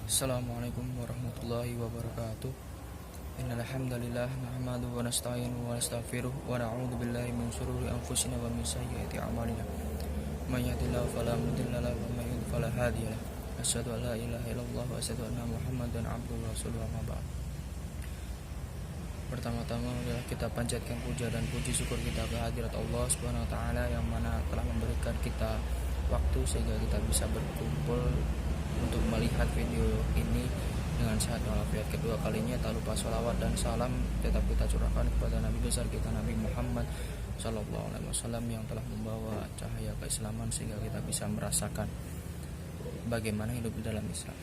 Assalamualaikum warahmatullahi wabarakatuh. Innal hamdalillah nahmaduhu wa nasta'inuhu wa nastaghfiruh wa na'udzu billahi min shururi anfusina wa min sayyiati a'malina. May yahdihillahu fala mudilla lahu wa may yudlil fala hadiya lahu. Asyhadu an la ilaha illallah wa asyhadu anna Muhammadan abduhu wa rasuluhu amma ba'd. Pertama-tama adalah kita panjatkan puja dan puji syukur kita kehadirat Allah Subhanahu wa taala yang mana telah memberikan kita waktu sehingga kita bisa berkumpul untuk melihat video ini dengan sehat walafiat. Kedua kalinya tak lupa sholawat dan salam tetap kita curahkan kepada Nabi besar kita Nabi Muhammad Sallallahu Alaihi Wasallam yang telah membawa cahaya keislaman sehingga kita bisa merasakan bagaimana hidup di dalam Islam.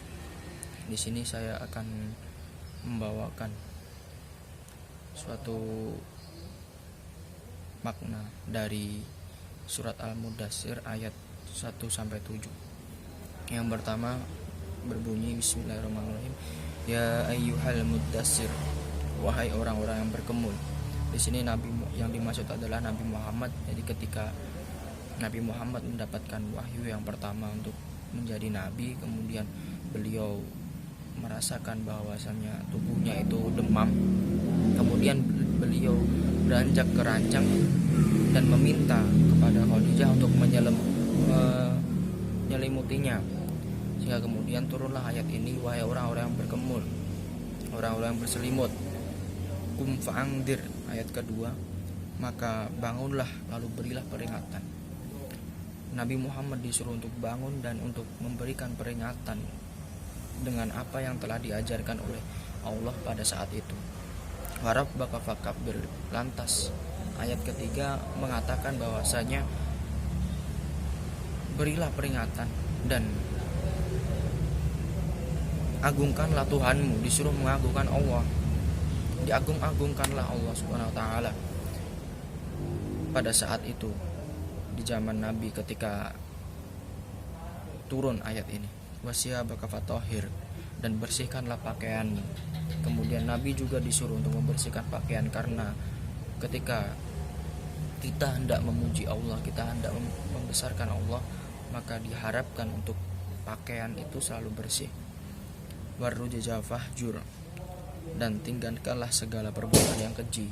Di sini saya akan membawakan suatu makna dari surat Al-Mudaththir ayat 1-7. Yang pertama berbunyi bismillahirrahmanirrahim. Ya ayyuhal mudaththir, wahai orang-orang yang berkemul. Di sini nabi yang dimaksud adalah Nabi Muhammad. Jadi ketika Nabi Muhammad mendapatkan wahyu yang pertama untuk menjadi nabi, kemudian beliau merasakan bahwasanya tubuhnya itu demam. Kemudian beliau beranjak ke ranjang dan meminta kepada Khadijah untuk menyelimutinya, sehingga kemudian turunlah ayat ini, wahai orang-orang yang berkemul, orang-orang yang berselimut. Kum fa'angdir, ayat kedua, maka bangunlah lalu berilah peringatan. Nabi Muhammad disuruh untuk bangun dan untuk memberikan peringatan dengan apa yang telah diajarkan oleh Allah pada saat itu. Harap baka fakabir. Lantas ayat ketiga mengatakan bahwasanya berilah peringatan dan agungkanlah Tuhanmu, disuruh mengagungkan Allah. Diagung-agungkanlah Allah Subhanahu wa taala. Pada saat itu di zaman Nabi ketika turun ayat ini, wasiyabaka fatahhir, dan bersihkanlah pakaianmu. Kemudian Nabi juga disuruh untuk membersihkan pakaian karena ketika kita hendak memuji Allah, kita hendak membesarkan Allah, maka diharapkan untuk pakaian itu selalu bersih. Warrujaza fahjur, dan tinggalkanlah segala perbuatan yang keji.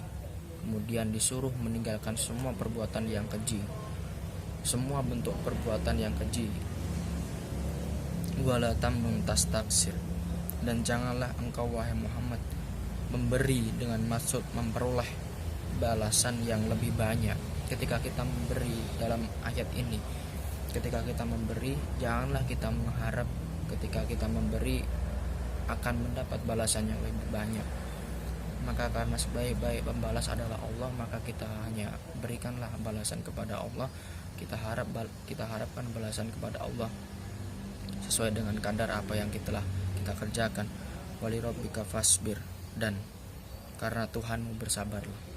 Kemudian disuruh meninggalkan semua perbuatan yang keji, semua bentuk perbuatan yang keji. Wala tamnun tastaksir, dan janganlah engkau wahai Muhammad memberi dengan maksud memperoleh balasan yang lebih banyak. Ketika kita memberi dalam ayat ini, ketika kita memberi, janganlah kita mengharap ketika kita memberi akan mendapat balasan yang lebih banyak. Maka karena sebaik-baik pembalas adalah Allah, maka kita hanya berikanlah balasan kepada Allah. Kita harapkan balasan kepada Allah sesuai dengan kadar apa yang kita kerjakan. Wali rabbika fasbir, dan karena Tuhanmu bersabarlah.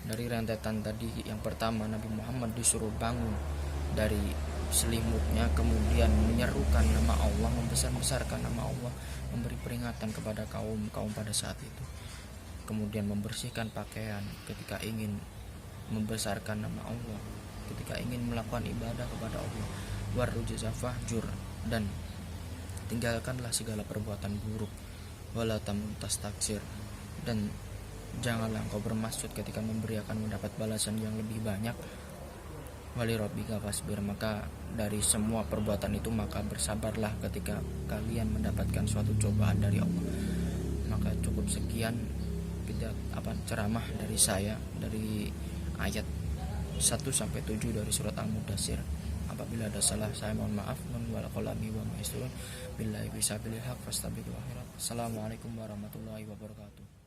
Dari rentetan tadi, yang pertama Nabi Muhammad disuruh bangun dari selimutnya, kemudian menyerukan nama Allah, membesar-besarkan nama Allah, memberi peringatan kepada kaum pada saat itu. Kemudian membersihkan pakaian ketika ingin membesarkan nama Allah, ketika ingin melakukan ibadah kepada Allah. Warrujaza fahjur, dan tinggalkanlah segala perbuatan buruk. Wala tamnun tastaksir, dan janganlah engkau bermaksud ketika memberi akan mendapat balasan yang lebih banyak. Wali rabbika fasbir, maka dari semua perbuatan itu maka bersabarlah ketika kalian mendapatkan suatu cobaan dari Allah. Maka cukup sekian ceramah dari saya dari ayat 1-7 dari surat Al-Mudaththir. Apabila ada salah saya mohon maaf. Billahi fisabilil haq fastabiqul khairat. Assalamualaikum warahmatullahi wabarakatuh.